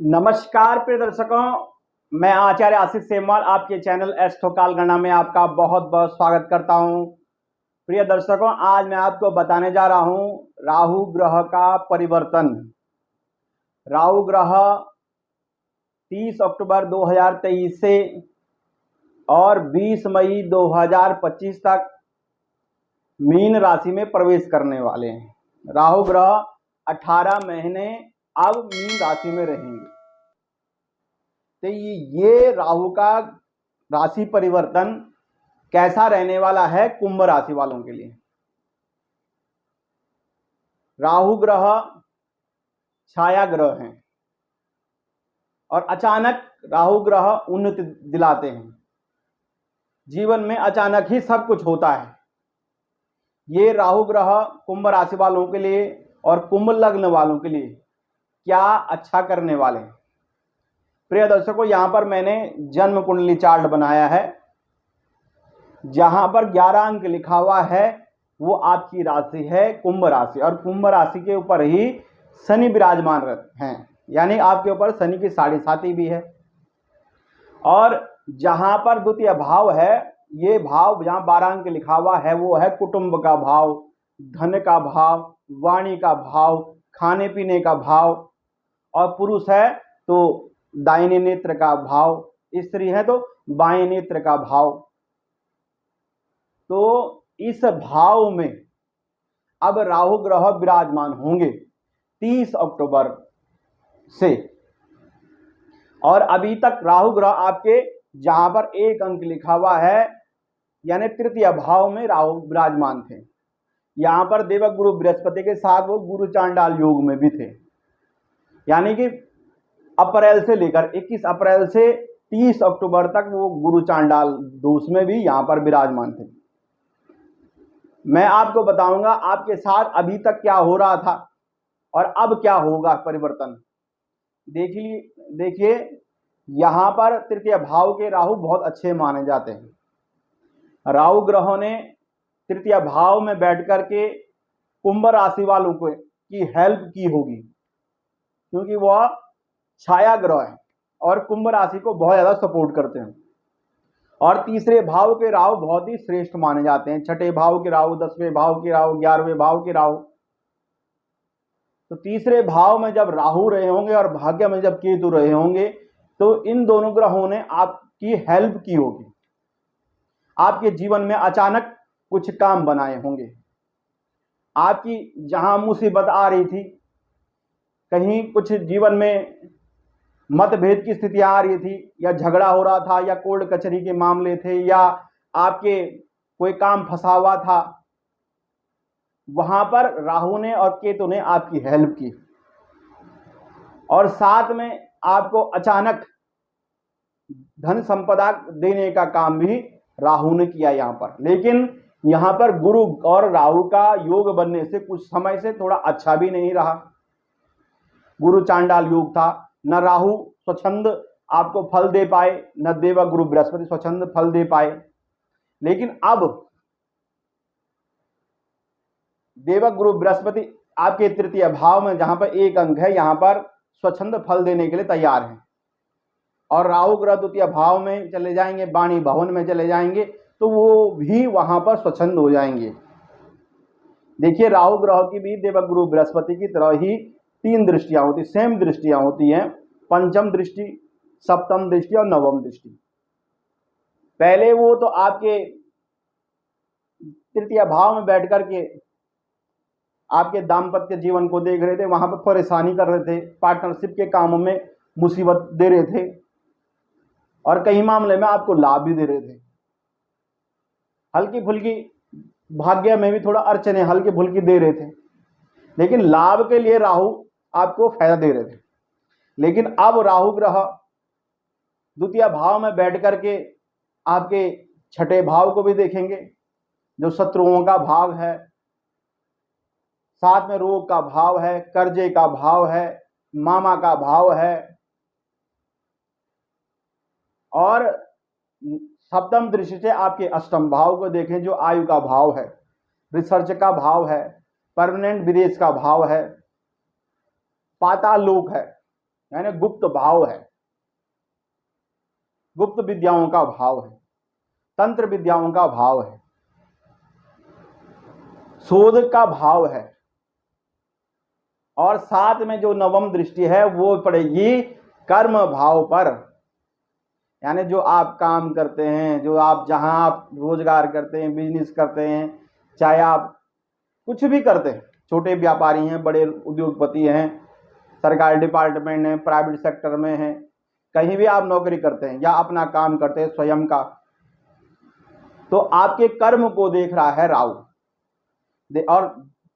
नमस्कार प्रिय दर्शकों, मैं आचार्य आशीष सेमवाल आपके चैनल एस्ट्रो काल गणना में आपका बहुत बहुत स्वागत करता हूं। प्रिय दर्शकों, आज मैं आपको बताने जा रहा हूं राहु ग्रह का परिवर्तन। राहु ग्रह 30 अक्टूबर 2023 से और 20 मई 2025 तक मीन राशि में प्रवेश करने वाले हैं। राहु ग्रह 18 महीने अब मीन राशि में रहेंगे। तो ये राहु का राशि परिवर्तन कैसा रहने वाला है कुंभ राशि वालों के लिए। राहु ग्रह छाया ग्रह हैं और अचानक राहु ग्रह उन्नति दिलाते हैं। जीवन में अचानक ही सब कुछ होता है। ये राहु ग्रह कुंभ राशि वालों के लिए और कुंभ लग्न वालों के लिए क्या अच्छा करने वाले हैं। प्रिय दर्शकों, यहां पर मैंने जन्म कुंडली चार्ट बनाया है। जहां पर 11 अंक लिखा हुआ है वो आपकी राशि है कुंभ राशि, और कुंभ राशि के ऊपर ही शनि विराजमान हैं, यानी आपके ऊपर शनि की साढ़े साती भी है। और जहां पर द्वितीय भाव है, ये भाव जहां 12 अंक लिखा हुआ है वो है कुटुंब का भाव, धन का भाव, वाणी का भाव, खाने पीने का भाव। और पुरुष है तो दाहिने नेत्र का भाव, स्त्री है तो बाएं नेत्र का भाव। तो इस भाव में अब राहु ग्रह विराजमान होंगे 30 अक्टूबर से। और अभी तक राहु ग्रह आपके जहां पर 1 अंक लिखा हुआ है यानी तृतीय भाव में राहु विराजमान थे। यहां पर देवगुरु बृहस्पति के साथ वो गुरु चांडाल योग में भी थे, यानी कि अप्रैल से लेकर 21 अप्रैल से 30 अक्टूबर तक वो गुरु चांडाल दोष में भी यहां पर विराजमान थे। मैं आपको बताऊंगा आपके साथ अभी तक क्या हो रहा था और अब क्या होगा परिवर्तन। देखिए यहां पर तृतीय भाव के राहु बहुत अच्छे माने जाते हैं। राहु ग्रहों ने तृतीय भाव में बैठ करके कुंभ राशि वालों को की हेल्प की होगी, क्योंकि वह छाया ग्रह है और कुंभ राशि को बहुत ज्यादा सपोर्ट करते हैं। और तीसरे भाव के राहु बहुत ही श्रेष्ठ माने जाते हैं। छठे भाव के राहु, 10वें भाव के राहु, 11वें भाव के राहु। तो तीसरे भाव में जब राहु रहे होंगे और भाग्य में जब केतु रहे होंगे तो इन दोनों ग्रहों ने आपकी हेल्प की होगी। आपके जीवन में अचानक कुछ काम बनाए होंगे। आपकी जहां मुसीबत आ रही थी, कहीं कुछ जीवन में मतभेद की स्थितियां आ रही थी, या झगड़ा हो रहा था, या कोर्ट कचहरी के मामले थे, या आपके कोई काम फंसा हुआ था, वहां पर राहु ने और केतु ने आपकी हेल्प की। और साथ में आपको अचानक धन संपदा देने का काम भी राहु ने किया यहां पर। लेकिन यहां पर गुरु और राहु का योग बनने से कुछ समय से थोड़ा अच्छा भी नहीं रहा। गुरु चांडाल योग था, न राहु स्वच्छंद आपको फल दे पाए, न देवगुरु बृहस्पति स्वच्छंद फल दे पाए। लेकिन अब देवगुरु बृहस्पति आपके तृतीय भाव में जहां पर 1 अंक है, यहां पर स्वच्छंद फल देने के लिए तैयार है। और राहु ग्रह द्वितीय भाव में चले जाएंगे, वाणी भवन में चले जाएंगे, तो वो भी वहां पर स्वच्छंद हो जाएंगे। देखिए, राहु ग्रह की भी देवगुरु बृहस्पति की तरह ही 3 दृष्टियां होती, सेम दृष्टियां होती हैं। पंचम दृष्टि, सप्तम दृष्टि और नवम दृष्टि। पहले वो तो आपके तृतीय भाव में बैठ करके आपके दाम्पत्य जीवन को देख रहे थे, वहां पर परेशानी कर रहे थे, पार्टनरशिप के कामों में मुसीबत दे रहे थे, और कई मामले में आपको लाभ भी दे रहे थे। हल्की फुल्की भाग्य में भी थोड़ा अड़चने हल्की फुल्की दे रहे थे, लेकिन लाभ के लिए राहु आपको फायदा दे रहे थे। लेकिन अब राहु ग्रह द्वितीय भाव में बैठ करके आपके छठे भाव को भी देखेंगे, जो शत्रुओं का भाव है, साथ में रोग का भाव है, कर्जे का भाव है, मामा का भाव है। और सप्तम दृष्टि से आपके अष्टम भाव को देखें, जो आयु का भाव है, रिसर्च का भाव है, परमानेंट विदेश का भाव है, पाताल लोक है। यानी गुप्त भाव है, गुप्त विद्याओं का भाव है, तंत्र विद्याओं का भाव है, शोध का भाव है। और साथ में जो नवम दृष्टि है वो पड़ेगी कर्म भाव पर, यानी जो आप काम करते हैं, जो आप जहां आप रोजगार करते हैं, बिजनेस करते हैं, चाहे आप कुछ भी करते हैं, छोटे व्यापारी हैं, बड़े उद्योगपति हैं, सरकारी डिपार्टमेंट में, प्राइवेट सेक्टर में हैं, कहीं भी आप नौकरी करते हैं या अपना काम करते हैं स्वयं का, तो आपके कर्म को देख रहा है राहु। और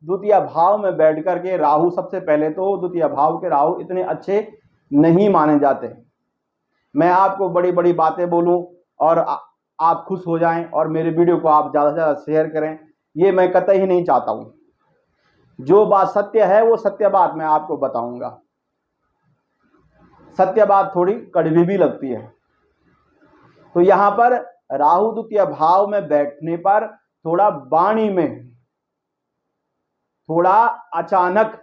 द्वितीय भाव में बैठ करके राहु, सबसे पहले तो द्वितीय भाव के राहु इतने अच्छे नहीं माने जाते। मैं आपको बड़ी बड़ी बातें बोलूं और आप खुश हो जाएं और मेरे वीडियो को आप ज़्यादा से ज़्यादा शेयर करें, ये मैं कतई ही नहीं चाहता हूं। जो बात सत्य है वो सत्य बात मैं आपको बताऊंगा। सत्य बात थोड़ी कड़वी भी लगती है। तो यहां पर राहु द्वितीय भाव में बैठने पर थोड़ा वाणी में थोड़ा अचानक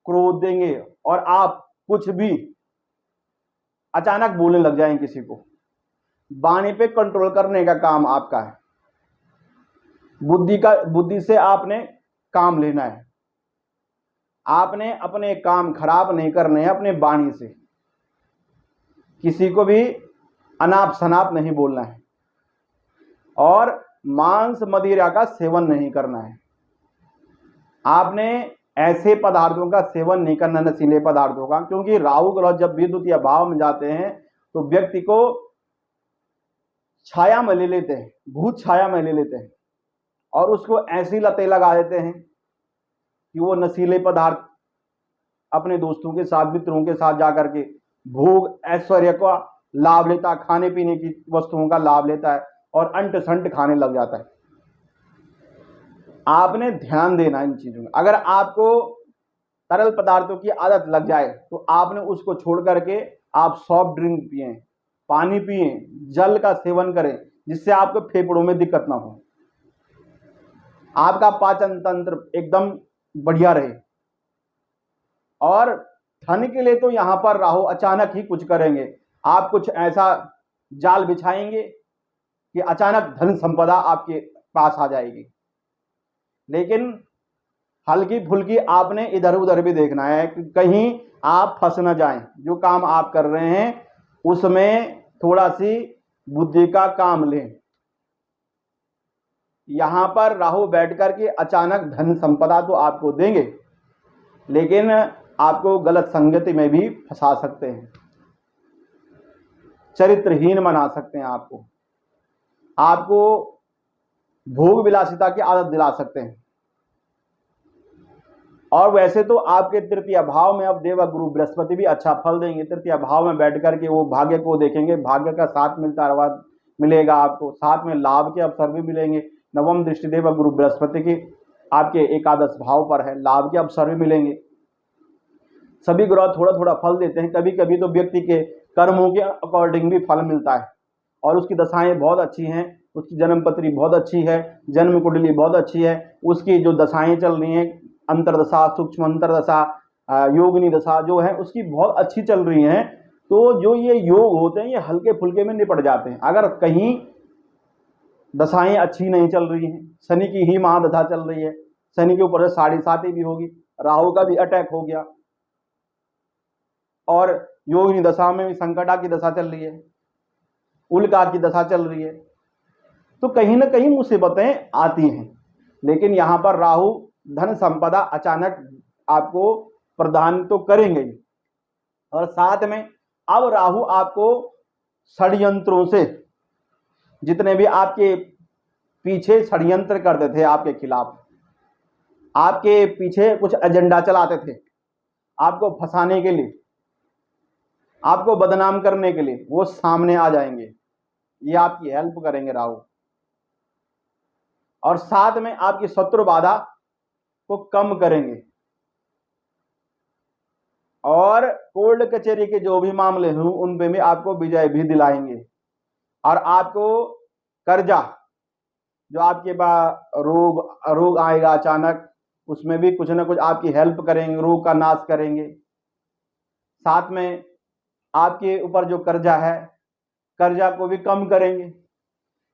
क्रोध देंगे और आप कुछ भी अचानक बोलने लग जाएं किसी को। वाणी पे कंट्रोल करने का काम आपका है। बुद्धि से आपने काम लेना है। आपने अपने काम खराब नहीं करने हैं अपने वाणी से। किसी को भी अनाप शनाप नहीं बोलना है और मांस मदिरा का सेवन नहीं करना है। आपने ऐसे पदार्थों का सेवन नहीं करना, नशीले पदार्थों का, क्योंकि राहु ग्रह जब भी द्वितीय भाव में जाते हैं तो व्यक्ति को छाया में ले लेते हैं, भूत छाया में ले लेते हैं और उसको ऐसी लतें लगा देते हैं कि वो नशीले पदार्थ अपने दोस्तों के साथ, मित्रों के साथ जाकर के भोग ऐश्वर्य का लाभ लेता है, खाने पीने की वस्तुओं का लाभ लेता है और अंट संट खाने लग जाता है। आपने ध्यान देना इन चीजों में। अगर आपको तरल पदार्थों की आदत लग जाए तो आपने उसको छोड़ करके आप सॉफ्ट ड्रिंक पिए, पानी पिए, जल का सेवन करें, जिससे आपके फेफड़ों में दिक्कत ना हो, आपका पाचन तंत्र एकदम बढ़िया रहे। और धन के लिए तो यहां पर राहु अचानक ही कुछ करेंगे। आप कुछ ऐसा जाल बिछाएंगे कि अचानक धन संपदा आपके पास आ जाएगी। लेकिन हल्की फुल्की आपने इधर उधर भी देखना है कि कहीं आप फंस न जाएं। जो काम आप कर रहे हैं उसमें थोड़ा सी बुद्धि का काम लें। यहां पर राहु बैठ करके अचानक धन संपदा तो आपको देंगे, लेकिन आपको गलत संगति में भी फंसा सकते हैं, चरित्रहीन बना सकते हैं, आपको भोग विलासिता की आदत दिला सकते हैं। और वैसे तो आपके तृतीय भाव में अब देवगुरु बृहस्पति भी अच्छा फल देंगे। तृतीय भाव में बैठ करके वो भाग्य को देखेंगे, भाग्य का साथ मिलेगा आपको, साथ में लाभ के अवसर भी मिलेंगे। नवम दृष्टि देवगुरु बृहस्पति की आपके एकादश भाव पर है, लाभ के अवसर भी मिलेंगे। सभी ग्रह थोड़ा थोड़ा फल देते हैं। कभी कभी तो व्यक्ति के कर्मों के अकॉर्डिंग भी फल मिलता है और उसकी दशाएं बहुत अच्छी हैं, उसकी जन्म पत्री बहुत अच्छी है, जन्म कुंडली बहुत अच्छी है, उसकी जो दशाएं चल रही हैं, अंतरदशा, सूक्ष्म अंतरदशा, योगिनी दशा जो है उसकी बहुत अच्छी चल रही हैं। तो जो ये योग होते हैं ये हल्के फुल्के में निपट जाते हैं। अगर कहीं दशाएं अच्छी नहीं चल रही हैं, शनि की ही महादशा चल रही है, शनि के ऊपर 7.5 भी होगी, राहु का भी अटैक हो गया और योगिनी दशा में भी संकटा की दशा चल रही है, उल्का की दशा चल रही है, तो कहीं ना कहीं मुसीबतें आती हैं। लेकिन यहां पर राहु धन संपदा अचानक आपको प्रदान तो करेंगे। और साथ में अब राहु आपको षड्यंत्रों से, जितने भी आपके पीछे षड्यंत्र करते थे आपके खिलाफ, आपके पीछे कुछ एजेंडा चलाते थे आपको फंसाने के लिए, आपको बदनाम करने के लिए, वो सामने आ जाएंगे। ये आपकी हेल्प करेंगे राहु। और साथ में आपकी शत्रु बाधा को कम करेंगे और कोर्ट कचहरी के जो भी मामले हों उन पे भी आपको विजय भी दिलाएंगे। और आपको कर्जा, जो आपके पास रोग आएगा अचानक, उसमें भी कुछ ना कुछ आपकी हेल्प करेंगे, रोग का नाश करेंगे। साथ में आपके ऊपर जो कर्जा है, कर्जा को भी कम करेंगे।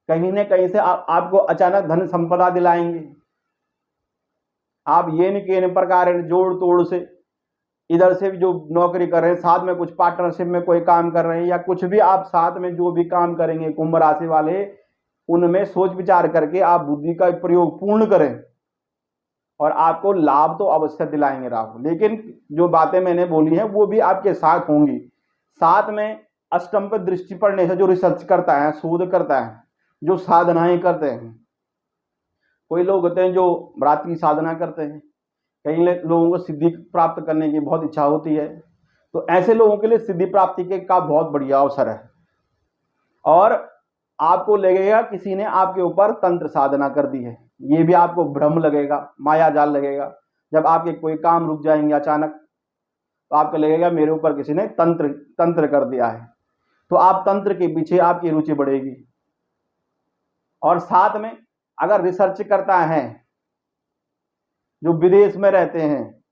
कहीं न कहीं से आपको अचानक धन संपदा दिलाएंगे। आप ये नहीं कि इन प्रकार जोड़ तोड़ से इधर से भी जो नौकरी कर रहे हैं, साथ में कुछ पार्टनरशिप में कोई काम कर रहे हैं, या कुछ भी आप साथ में जो भी काम करेंगे कुंभ राशि वाले, उनमें सोच विचार करके आप बुद्धि का प्रयोग पूर्ण करें और आपको लाभ तो अवश्य दिलाएंगे राहु। लेकिन जो बातें मैंने बोली हैं वो भी आपके साथ होंगी। साथ में अष्टम पर दृष्टि पड़ने से जो रिसर्च करता है, शोध करता है, जो साधनाएं करते हैं, कोई लोग होते हैं जो रात की साधना करते हैं, कई लोगों को सिद्धि प्राप्त करने की बहुत इच्छा होती है, तो ऐसे लोगों के लिए सिद्धि प्राप्ति के का बहुत बढ़िया अवसर है। और आपको लगेगा किसी ने आपके ऊपर तंत्र साधना कर दी है, ये भी आपको भ्रम लगेगा, माया जाल लगेगा। जब आपके कोई काम रुक जाएंगे अचानक, तो आपको लगेगा मेरे ऊपर किसी ने तंत्र कर दिया है, तो आप तंत्र के पीछे आपकी रुचि बढ़ेगी। और साथ में अगर रिसर्च करता है, जो विदेश में रहते हैं,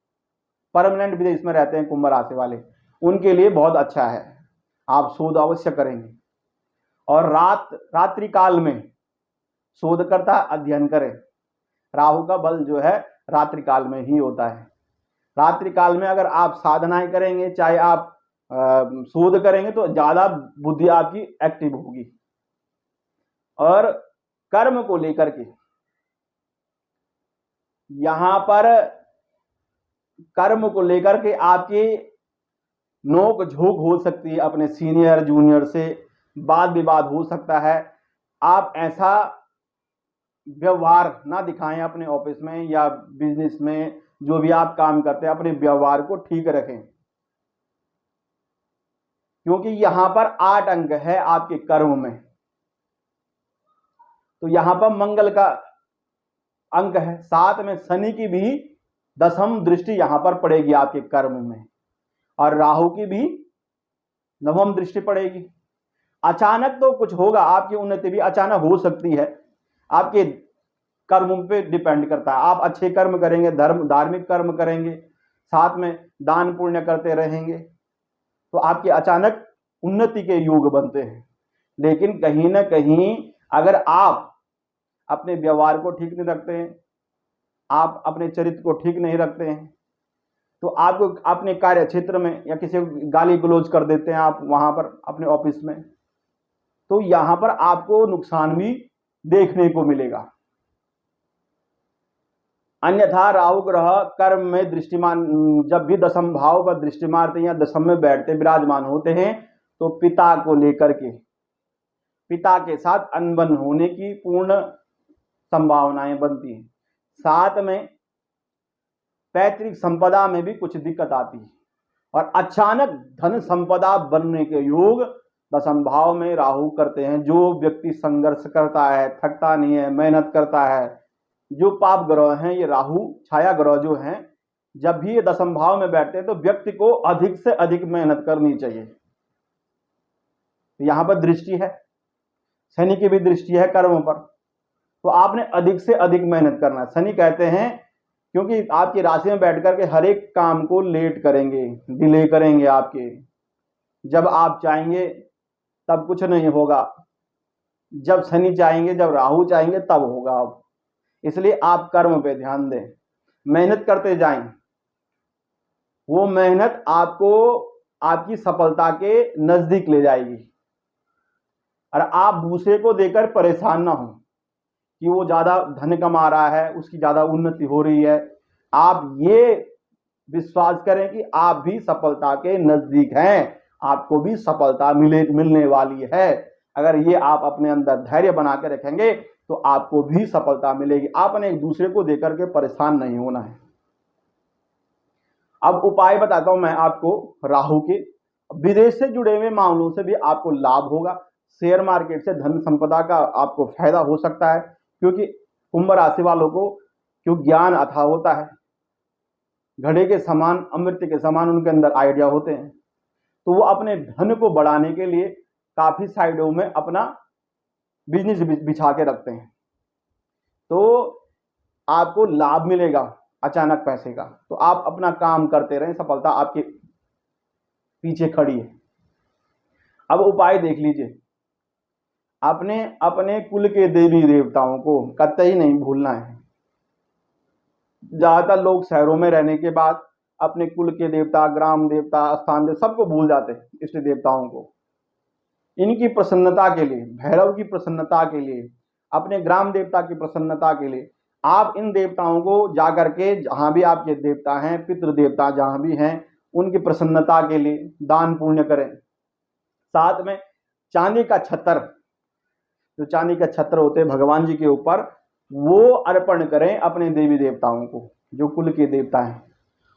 परमानेंट विदेश में रहते हैं कुंभ राशि वाले, उनके लिए बहुत अच्छा है, आप शोध अवश्य करेंगे। और रात्रि काल में शोधकर्ता अध्ययन करें। राहु का बल जो है रात्रि काल में ही होता है। रात्रि काल में अगर आप साधनाएं करेंगे, चाहे आप शोध करेंगे, तो ज्यादा बुद्धि आपकी एक्टिव होगी। और कर्म को लेकर के यहां पर कर्म को लेकर के आपकी नोक झोंक हो सकती है, अपने सीनियर जूनियर से वाद विवाद हो सकता है। आप ऐसा व्यवहार ना दिखाएं अपने ऑफिस में या बिजनेस में, जो भी आप काम करते हैं अपने व्यवहार को ठीक रखें, क्योंकि यहां पर 8 अंक है आपके कर्म में, तो यहां पर मंगल का अंक है, साथ में शनि की भी 10वीं दृष्टि यहां पर पड़ेगी आपके कर्म में, और राहु की भी 9वीं दृष्टि पड़ेगी। अचानक तो कुछ होगा, आपकी उन्नति भी अचानक हो सकती है, आपके कर्मों पे डिपेंड करता है। आप अच्छे कर्म करेंगे, धार्मिक कर्म करेंगे, साथ में दान पुण्य करते रहेंगे, तो आपके अचानक उन्नति के योग बनते हैं। लेकिन कहीं ना कहीं अगर आप अपने व्यवहार को ठीक नहीं रखते हैं, आप अपने चरित्र को ठीक नहीं रखते हैं, तो आपको अपने कार्य क्षेत्र में या किसी को गाली गलौज कर देते हैं आप वहां पर अपने ऑफिस में, तो यहां पर आपको नुकसान भी देखने को मिलेगा। अन्यथा राहु ग्रह कर्म में दृष्टिमान, जब भी दशम भाव पर दृष्टि मारते हैं या दशम में बैठते विराजमान होते हैं, तो पिता को लेकर के, पिता के साथ अनबन होने की पूर्ण संभावनाएं बनती हैं। साथ में पैतृक संपदा में भी कुछ दिक्कत आती है, और अचानक धन संपदा बनने के योग दशम भाव में राहु करते हैं। जो व्यक्ति संघर्ष करता है, थकता नहीं है, मेहनत करता है, जो पाप ग्रह हैं, ये राहु छाया ग्रह जो हैं, जब भी ये दशम भाव में बैठते हैं तो व्यक्ति को अधिक से अधिक मेहनत करनी चाहिए। यहां पर दृष्टि है, शनि की भी दृष्टि है कर्म पर, तो आपने अधिक से अधिक मेहनत करना है। शनि कहते हैं क्योंकि आपकी राशि में बैठ करके हर एक काम को लेट करेंगे, डिले करेंगे आपके, जब आप चाहेंगे तब कुछ नहीं होगा, जब शनि चाहेंगे, जब राहु चाहेंगे तब होगा। अब इसलिए आप कर्म पे ध्यान दें, मेहनत करते जाएं, वो मेहनत आपको आपकी सफलता के नजदीक ले जाएगी। और आप दूसरे को देकर परेशान ना हो कि वो ज्यादा धन कमा रहा है, उसकी ज्यादा उन्नति हो रही है। आप ये विश्वास करें कि आप भी सफलता के नजदीक हैं, आपको भी सफलता मिलने वाली है। अगर ये आप अपने अंदर धैर्य बना के रखेंगे तो आपको भी सफलता मिलेगी। आपने एक दूसरे को देकर के परेशान नहीं होना है। अब उपाय बताता हूं मैं आपको राहु के। विदेश से जुड़े हुए मामलों से भी आपको लाभ होगा। शेयर मार्केट से धन संपदा का आपको फायदा हो सकता है, क्योंकि कुंभ राशि वालों को क्यों ज्ञान अथाह होता है, घड़े के समान, अमृत के समान उनके अंदर आइडिया होते हैं, तो वो अपने धन को बढ़ाने के लिए काफी साइडों में अपना बिजनेस बिछा के रखते हैं, तो आपको लाभ मिलेगा अचानक पैसे का। तो आप अपना काम करते रहें, सफलता आपकी पीछे खड़ी है। अब उपाय देख लीजिए, अपने अपने कुल के देवी देवताओं को कतई नहीं भूलना है। ज्यादातर लोग शहरों में रहने के बाद अपने कुल के देवता, ग्राम देवता, स्थान देवता सबको भूल जाते हैं, इष्ट देवताओं को। इनकी प्रसन्नता के लिए, भैरव की प्रसन्नता के लिए, अपने ग्राम देवता की प्रसन्नता के लिए आप इन देवताओं को जाकर के, जहां भी आपके देवता हैं, पितृ देवता जहां भी हैं, उनकी प्रसन्नता के लिए दान पुण्य करें। साथ में चांदी का छत्र, जो चांदी का छत्र होते हैं भगवान जी के ऊपर, वो अर्पण करें अपने देवी देवताओं को, जो कुल के देवता हैं,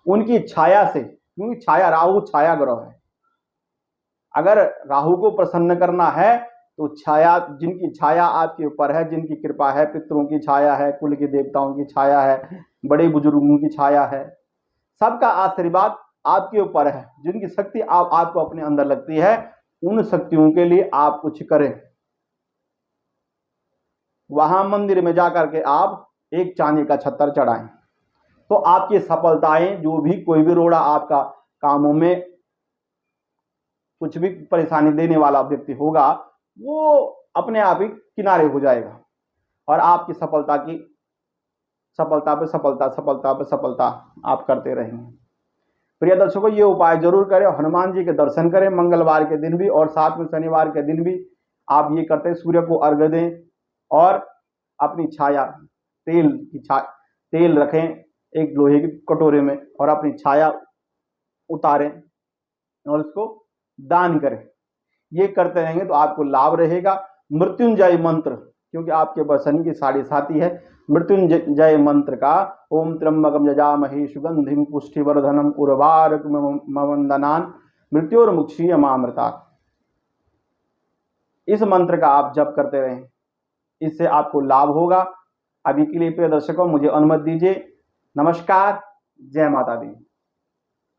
उनकी छाया से। क्योंकि छाया, राहु छाया ग्रह है। अगर राहु को प्रसन्न करना है तो छाया, जिनकी छाया आपके ऊपर है, जिनकी कृपा है, पितरों की छाया है, कुल के देवताओं की छाया है, बड़े बुजुर्गों की छाया है, सबका आशीर्वाद आपके ऊपर है, जिनकी शक्ति आपको अपने अंदर लगती है, उन शक्तियों के लिए आप कुछ करें। वहां मंदिर में जाकर के आप एक चांदी का छत्र चढ़ाएं, तो आपकी सफलताएं, जो भी कोई भी रोड़ा आपका कामों में कुछ भी परेशानी देने वाला व्यक्ति होगा, वो अपने आप ही किनारे हो जाएगा और आपकी सफलता पे सफलता आप करते रहेंगे। प्रिय दर्शकों, ये उपाय जरूर करें। हनुमान जी के दर्शन करें मंगलवार के दिन भी, और साथ में शनिवार के दिन भी आप ये करते हैं। सूर्य को अर्घ्य दें और अपनी छाया, तेल रखें एक लोहे की कटोरे में और अपनी छाया उतारें और उसको दान करें। ये करते रहेंगे तो आपको लाभ रहेगा। मृत्युंजय मंत्र, क्योंकि आपके पास शनि की साढ़े साथी है, मृत्युंजय मंत्र का ओम त्र्यंबकम यजामहे सुगंधिम पुष्टिवर्धनम उर्वारुकमिव वंदनान् मृत्योर्मुक्षीयमामृतात्, इस मंत्र का आप जप करते रहें, इससे आपको लाभ होगा। अभी के लिए प्रिय दर्शकों, मुझे अनुमति दीजिए। नमस्कार, जय माता दी।